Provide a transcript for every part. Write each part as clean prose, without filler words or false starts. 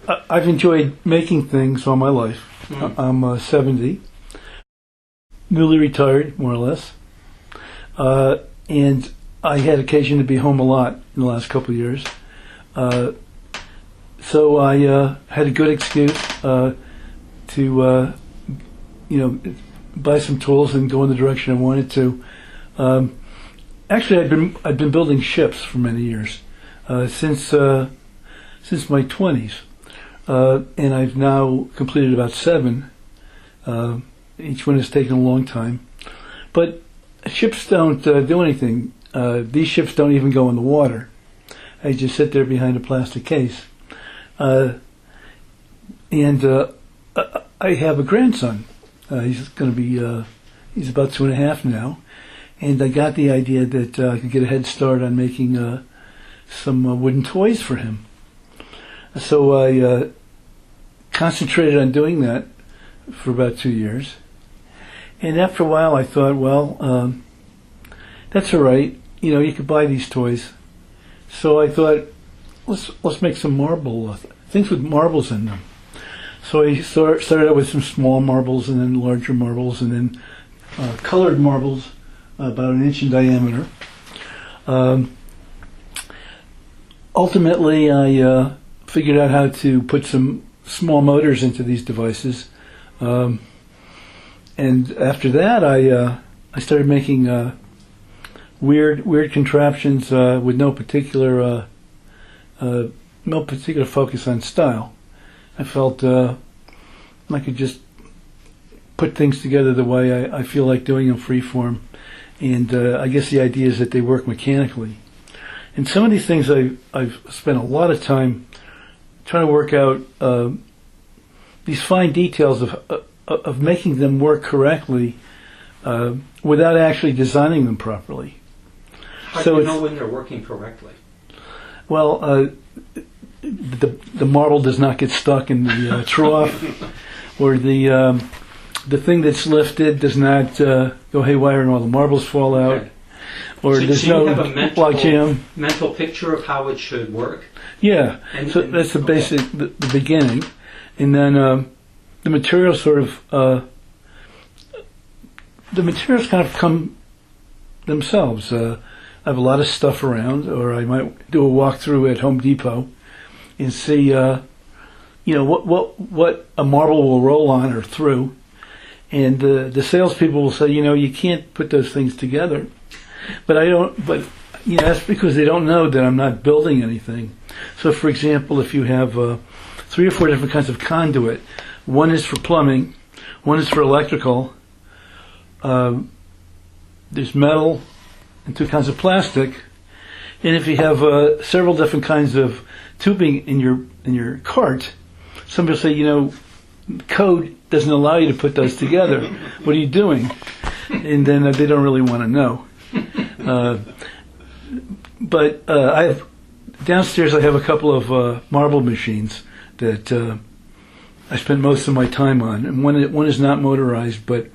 I've enjoyed making things all my life. I'm 70, newly retired, more or less, and I had occasion to be home a lot in the last couple of years. So I had a good excuse to, buy some tools and go in the direction I wanted to. Actually, I'd been building ships for many years, since my 20s, and I've now completed about 7. Each one has taken a long time, but ships don't do anything. These ships don't even go in the water. They just sit there behind a plastic case. And I have a grandson. He's going to be, he's about 2.5 now. And I got the idea that I could get a head start on making some wooden toys for him. So I concentrated on doing that for about 2 years. And after a while I thought, well, that's all right. You could buy these toys. So I thought, let's make some marble things with marbles in them. So I started out with some small marbles, and then larger marbles, and then colored marbles about 1 inch in diameter. Ultimately, I figured out how to put some small motors into these devices, and after that, I started making weird contraptions with no particular focus on style. I felt I could just put things together the way I feel like doing them freeform, and I guess the idea is that they work mechanically. And some of these things I've spent a lot of time trying to work out these fine details of making them work correctly without actually designing them properly. How do you know when they're working correctly? Well, the marble does not get stuck in the trough, or the thing that's lifted does not go haywire and all the marbles fall out, okay. Or so there's no log jam. Mental picture of how it should work. Yeah, so that's the basic, the beginning, and then the materials kind of come themselves. I have a lot of stuff around, or I might do a walkthrough at Home Depot and see, what a marble will roll on or through, and the salespeople will say, you can't put those things together, but I don't. But that's because they don't know that I'm not building anything. So, for example, if you have 3 or 4 different kinds of conduit, one is for plumbing, one is for electrical. There's metal and 2 kinds of plastic, and if you have several different kinds of tubing in your cart, somebody will say, code doesn't allow you to put those together. What are you doing? And then they don't really want to know. But I have downstairs. I have a couple of marble machines that I spend most of my time on, and one is not motorized, but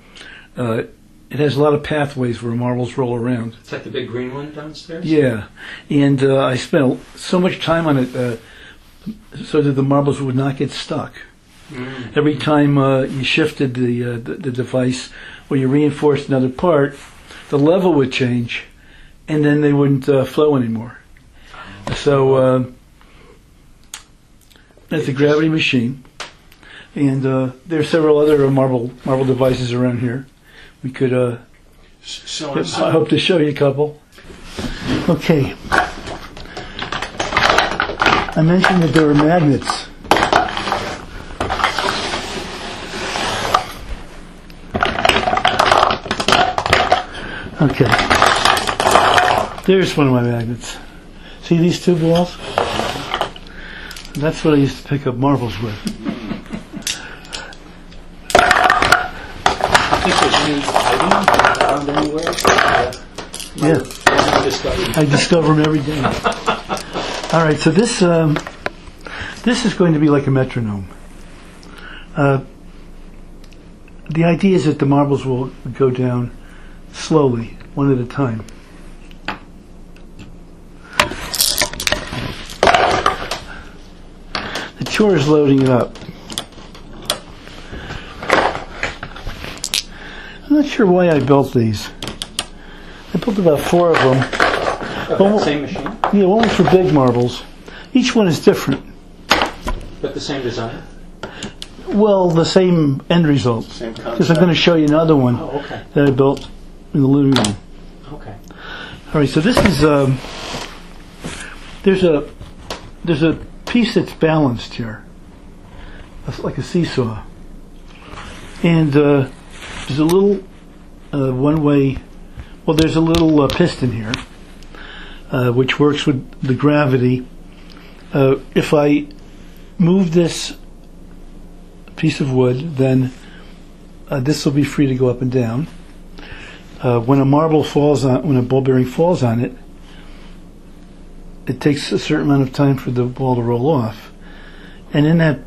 it has a lot of pathways where marbles roll around. It's like the big green one downstairs? Yeah, and I spent so much time on it so that the marbles would not get stuck. Mm-hmm. Every time you shifted the device or you reinforced another part, the level would change, and then they wouldn't flow anymore. So that's a gravity machine, and there are several other marble devices around here. We could, I hope to show you a couple. Okay. I mentioned that there are magnets. Okay. There's one of my magnets. See these 2 balls? That's what I used to pick up marbles with. Found anywhere? Yeah, I discover them every day. All right, so this is going to be like a metronome. The idea is that the marbles will go down slowly, one at a time. The chore is loading it up. I'm not sure why I built these. I built about 4 of them. That same machine? Yeah, one was for big marbles. Each one is different. But the same design? Well, the same end result. Same Because I'm concept. going to show you another one Okay. that I built in the living room. Okay. All right, so this is there's a piece that's balanced here, it's like a seesaw, and there's a little one-way. Well, there's a little piston here, which works with the gravity. If I move this piece of wood, then this will be free to go up and down. When a marble falls on, when a ball bearing falls on it, it takes a certain amount of time for the ball to roll off, and in that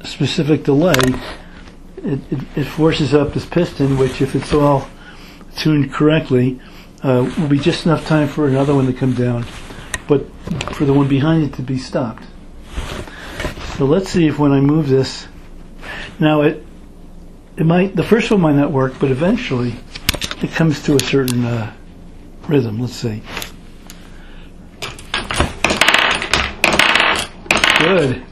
specific delay, it forces up this piston, which, if it's all tuned correctly, will be just enough time for another one to come down, but for the one behind it to be stopped. So let's see if when I move this, now it might, the first one might not work, but eventually it comes to a certain rhythm. Let's see. Good.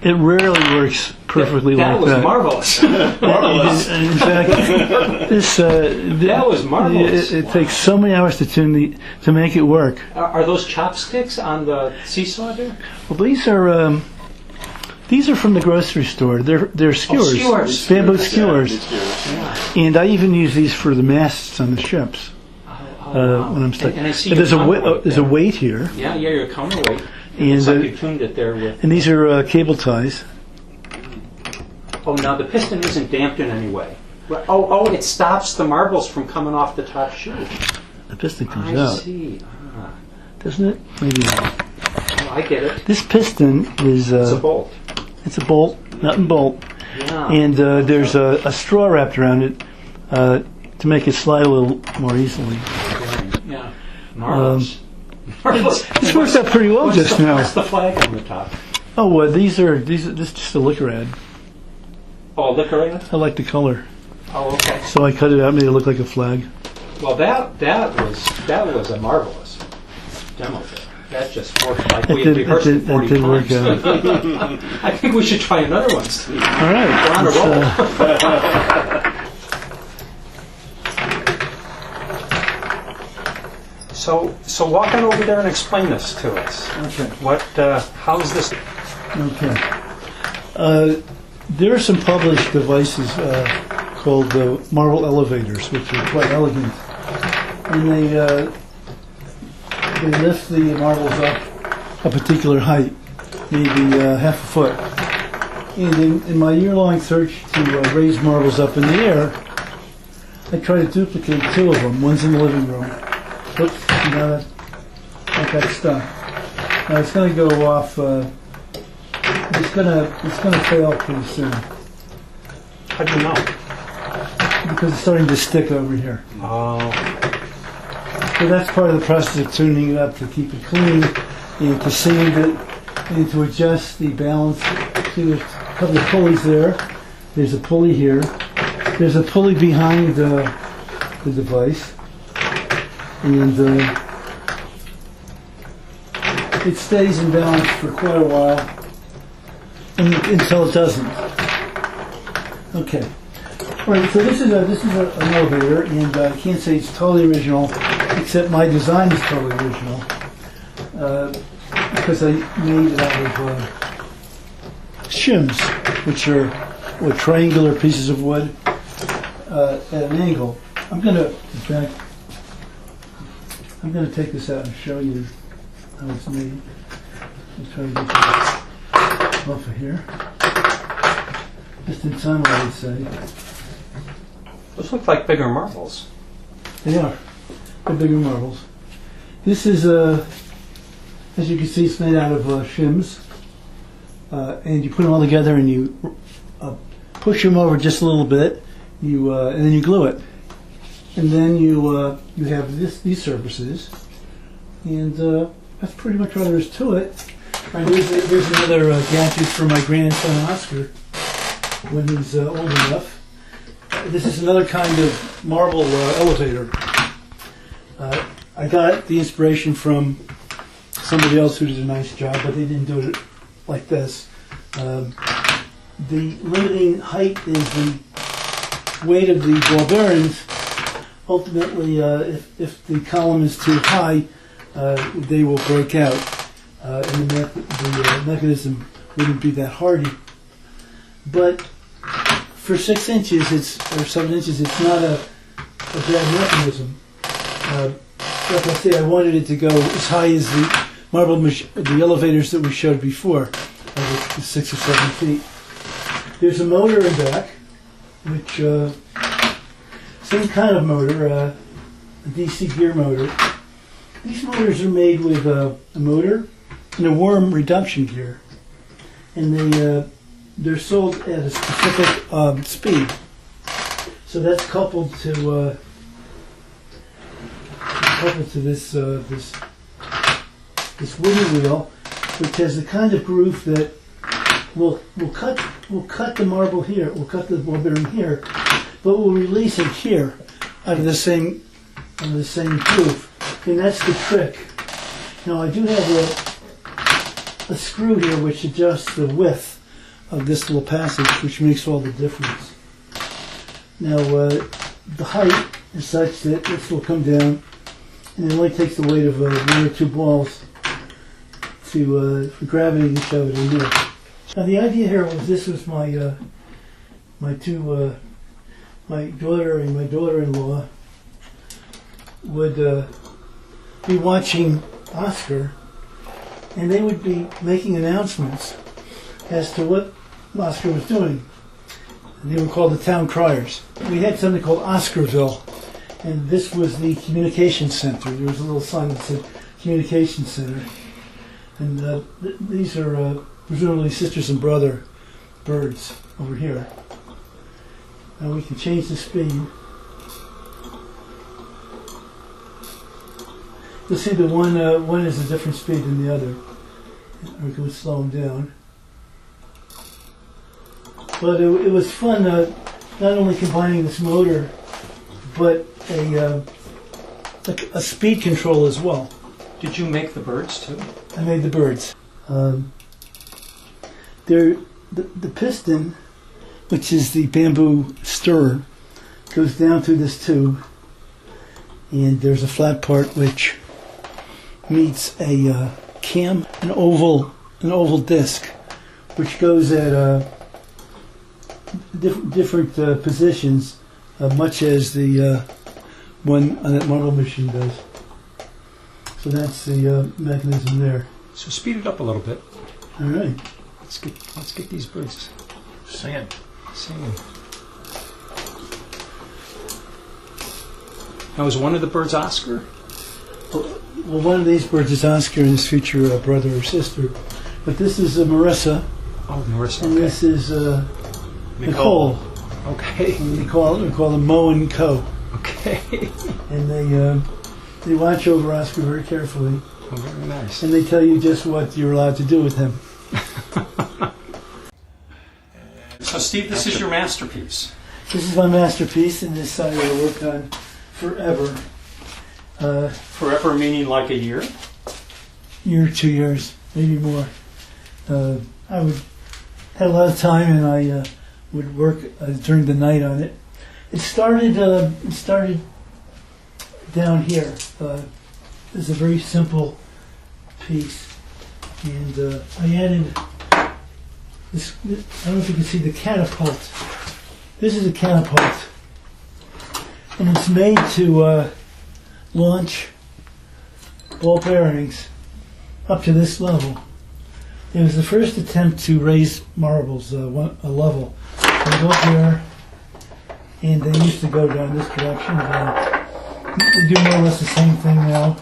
It rarely works perfectly that like was that. Marvelous. Marvelous. In fact, That was marvelous. It takes so many hours to tune to make it work. Are those chopsticks on the seesaw there? Well, these are from the grocery store. They're skewers, skewers. bamboo Yeah, skewers, Yeah. and I even use these for the masts on the ships Wow. when I'm stuck. And I see And your there's a counterweight weight here, there. Yeah, your counterweight. and It's like you tuned it there with. and these are cable ties. Oh, now the piston isn't damped in any way. Oh, it stops the marbles from coming off the top shoe. The piston comes I out, see. doesn't it? Maybe not. Oh, I get it. This piston is It's a bolt. it's a bolt, nut and bolt, Yeah. and there's a straw wrapped around it to make it slide a little more easily. Yeah. Marvelous. Marvelous. This worked out pretty well just now. What's the flag on the top? Oh, this is just a liquor ad. Oh, liquor in it? I like the color, Oh, okay. so I cut it out, made it look like a flag. Well, that was a marvelous demo there. That just worked like we had rehearsed it 40 did work times. out. I think we should try another one, Steve. All right. We're on a let's, roll. So walk on over there and explain this to us. Okay. How's this? Okay. There are some published devices called marble elevators, which are quite elegant, and they lift the marbles up a particular height, maybe half a foot. And in my year-long search to raise marbles up in the air, I tried to duplicate 2 of them. One's in the living room. Oops, that got stuck. Now it's going to go off. It's going to fail pretty soon How do you know? because it's starting to stick over here. Oh, So that's part of the process of tuning it up to keep it clean and to sand it and to adjust the balance. See, there's a couple of pulleys there. There's a pulley here. There's a pulley behind the device. And it stays in balance for quite a while until it doesn't. Okay. All right. So this is an elevator, and I can't say it's totally original, except my design is totally original because I made it out of shims, which are triangular pieces of wood at an angle. I'm going to take this out and show you how it's made. I'll try to get this off of here. Just in time, I would say. those look like bigger marbles. They are. They're bigger marbles. This is, as you can see, it's made out of shims. And you put them all together and you push them over just a little bit. And then you glue it. And then you have these surfaces, and that's pretty much all there is to it. Right, there's another gadget for my grandson Oscar when he's old enough. This is another kind of marble elevator. I got the inspiration from somebody else who did a nice job, but they didn't do it like this. The limiting height is the weight of the ball bearings. Ultimately, if the column is too high, they will break out, and the mechanism wouldn't be that hardy. But for 6 inches, or 7 inches, it's not a bad mechanism. Like I say, I wanted it to go as high as the elevators that we showed before, the 6 or 7 feet. There's a motor in back, which same kind of motor, a DC gear motor. These motors are made with a motor and a worm reduction gear, and they're sold at a specific speed. So that's coupled to this wooden wheel, which has the kind of groove that will cut the marble here, will cut the ball bearing here, but will release it here out of the same groove. And that's the trick. Now I do have a screw here which adjusts the width of this little passage, which makes all the difference. Now the height is such that this will come down, and it only takes the weight of 1 or 2 balls for gravity to shove it in here. Now the idea here was this was my daughter and my daughter-in-law would be watching Oscar, and they would be making announcements as to what Oscar was doing. And they were called the town criers. We had something called Oscarville, and this was the communication center. There was a little sign that said communication center. And these are presumably sisters and brother birds over here. Now we can change the speed. You'll see the one is a different speed than the other. We can slow them down. But it was fun, not only combining this motor, but a speed control as well. Did you make the birds too? I made the birds. The piston, which is the bamboo stirrer, goes down through this tube, and there's a flat part which meets a cam, an oval disc, which goes at different positions, much as the one on that marble machine does. So that's the mechanism there. So speed it up a little bit. All right. Let's get these birds singing. Now, is one of the birds Oscar? Well, one of these birds is Oscar and his future brother or sister. But this is Marissa. Oh, Marissa. And this is Nicole. Okay. And we call them Mo and Co. Okay. And they watch over Oscar very carefully. Oh, very nice. And they tell you just what you're allowed to do with him. So, Steve, this is your masterpiece. This is my masterpiece, and this I worked on forever. Forever meaning like a year? Year, 2 years, maybe more. I had a lot of time, and I would work during the night on it. It started down here. It's a very simple piece, and I added this. I don't know if you can see the catapult. This is a catapult, and it's made to launch ball bearings up to this level. It was the first attempt to raise marbles a level. They go up here, and they used to go down this direction. They do more or less the same thing now.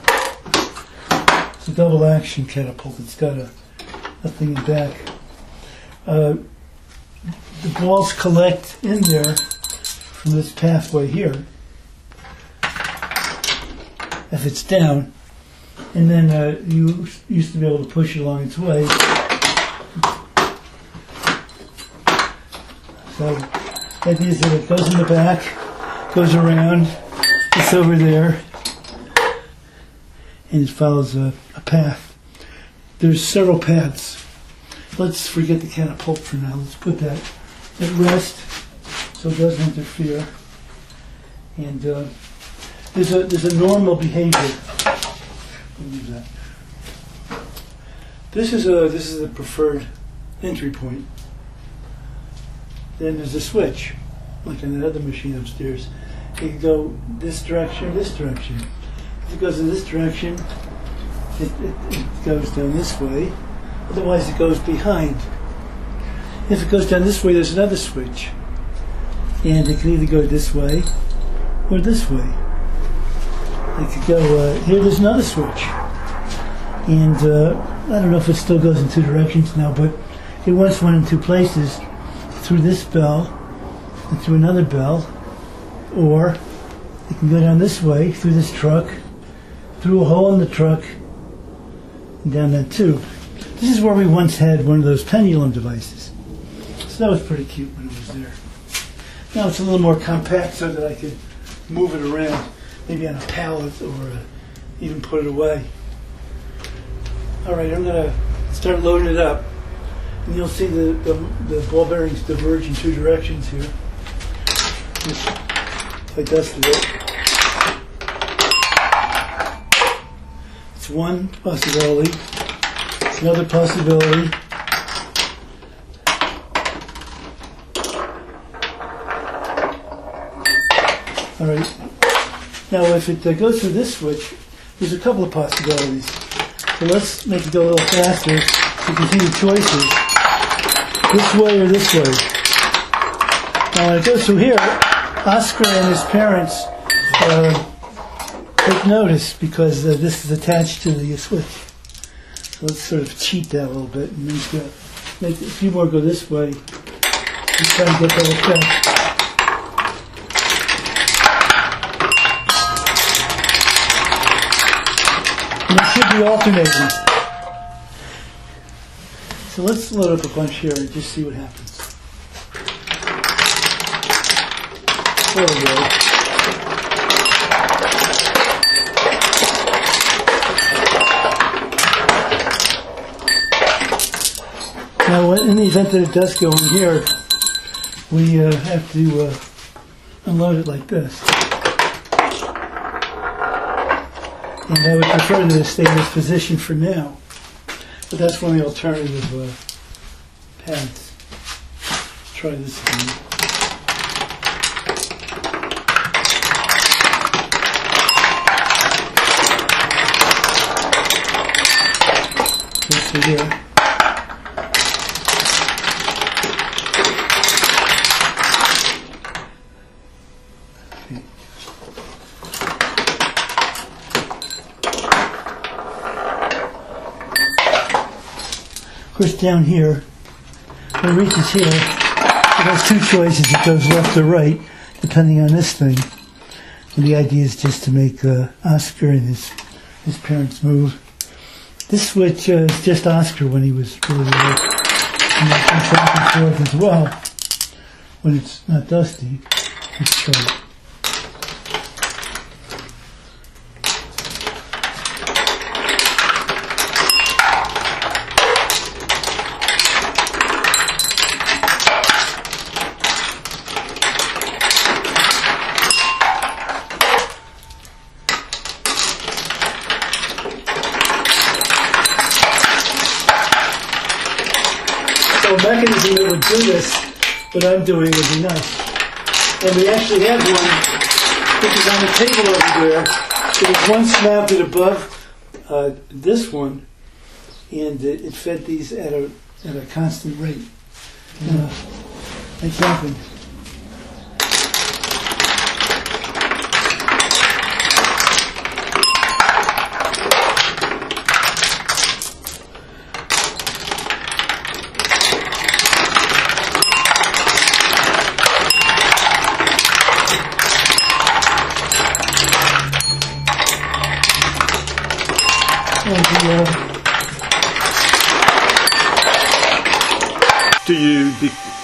It's a double action catapult. It's got a thing in back. The balls collect in there from this pathway here. if it's down. And then you used to be able to push it along its way. So the idea is that it goes in the back, goes around, it's over there, and it follows a path. There's several paths. Let's forget the catapult for now. Let's put that at rest so it doesn't interfere. And there's a normal behavior. Leave that. This is a preferred entry point. Then there's a switch, like on that other machine upstairs. It can go this direction or this direction. If it goes in this direction, it goes down this way. Otherwise, it goes behind. If it goes down this way, there's another switch. And it can either go this way or this way. It could go, here there's another switch. And I don't know if it still goes in two directions now, but it once went in two places, through this bell and through another bell, or it can go down this way, through this truck, through a hole in the truck, and down that tube. This is where we once had one of those pendulum devices. So that was pretty cute when it was there. Now it's a little more compact so that I could move it around, maybe on a pallet or even put it away. All right, I'm going to start loading it up. And you'll see the ball bearings diverge in two directions here. If I dusted it. It's one possibility. It's another possibility. All right. Now, if it goes through this switch, there's a couple of possibilities. So let's make it go a little faster so you can see the choices. This way or this way. Now, when it goes through here, Oscar and his parents take notice because this is attached to the switch. So let's sort of cheat that a little bit and make a few more go this way and try and get that effect. And it should be alternating. So let's load up a bunch here and just see what happens. There we go. Now, in the event that it does go in here, we have to unload it like this. And I would prefer that it stay in this position for now. But that's one of the alternative paths. Let's try this again. This to here. Of course, down here, when it reaches here, it has two choices. It goes left or right, depending on this thing. And the idea is just to make Oscar and his parents move. This switch is just Oscar when he was really back and forth as well. When it's not dusty, let's try it. A mechanism that would do this, what I'm doing, would be nice. And we actually have one, which is on the table over there. There was one mounted above this one, and it fed these at a constant rate. Like jumping. Do you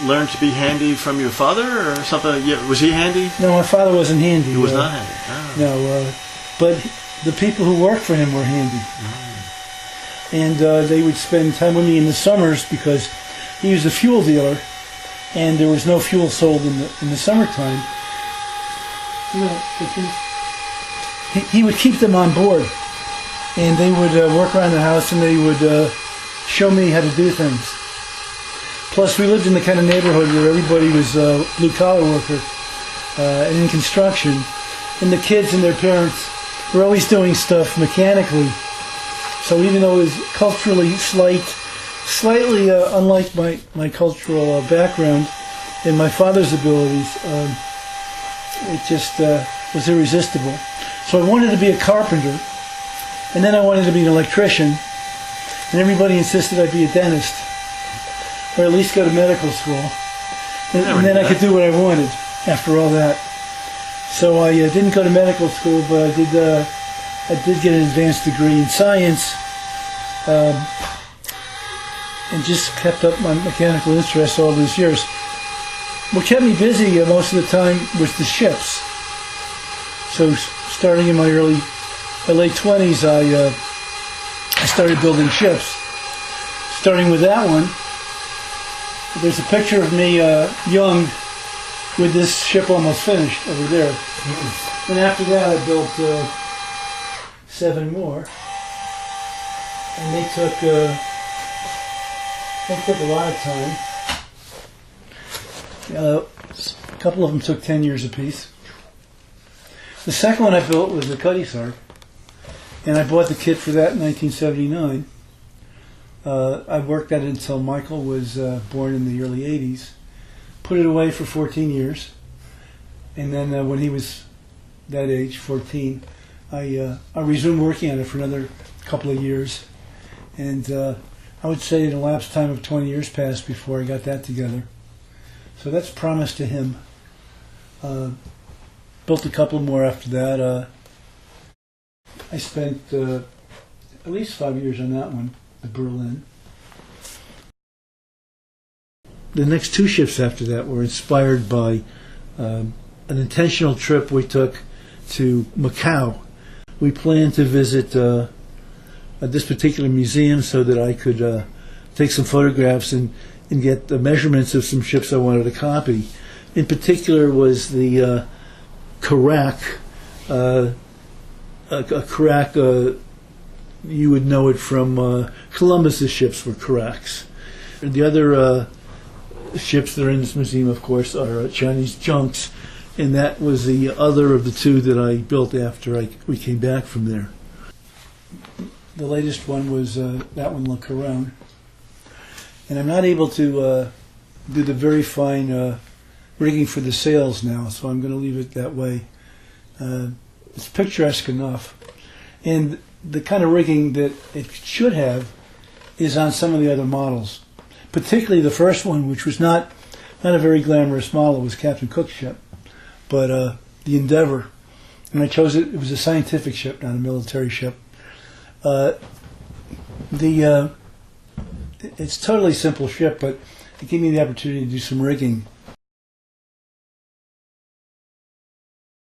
learn to be handy from your father or something? Yeah, was he handy? No, my father wasn't handy. He was not handy. Oh. No, but the people who worked for him were handy. And they would spend time with me in the summers because he was a fuel dealer, and there was no fuel sold in the summertime. He would keep them on board, and they would work around the house, and they would show me how to do things. Plus, we lived in the kind of neighborhood where everybody was blue-collar worker and in construction, and the kids and their parents were always doing stuff mechanically. So even though it was culturally slightly unlike my cultural background and my father's abilities, it just was irresistible. So I wanted to be a carpenter, and then I wanted to be an electrician, and everybody insisted I be a dentist, or at least go to medical school, and then I could do what I wanted after all that. So I didn't go to medical school, but I did get an advanced degree in science, and just kept up my mechanical interest all these years. What kept me busy most of the time was the ships. So starting in my late 20s, I started building ships. Starting with that one, there's a picture of me young with this ship almost finished over there. And after that I built 7 more. And they took a lot of time. A couple of them took 10 years apiece. The second one I built was the Cuddy Sark, and I bought the kit for that in 1979. I worked at it until Michael was born in the early 80s. Put it away for 14 years, and then when he was that age, 14, I resumed working on it for another couple of years. And I would say an elapsed time of 20 years passed before I got that together. So that's promise to him. Built a couple more after that. I spent at least 5 years on that one at Berlin. The next 2 ships after that were inspired by an intentional trip we took to Macau. We planned to visit this particular museum so that I could take some photographs and get the measurements of some ships I wanted to copy. In particular was the Kinetic. A Kinetic, you would know it from Columbus's ships were Kinetics. The other ships that are in this museum, of course, are Chinese junks, and that was the other of the 2 that I built after we came back from there. The latest one was that one, Le Couronne. And I'm not able to do the very fine rigging for the sails now, so I'm going to leave it that way. It's picturesque enough. And the kind of rigging that it should have is on some of the other models. Particularly the first one, which was not a very glamorous model. It was Captain Cook's ship, but the Endeavour. And I chose it. It was a scientific ship, not a military ship. It's a totally simple ship, but it gave me the opportunity to do some rigging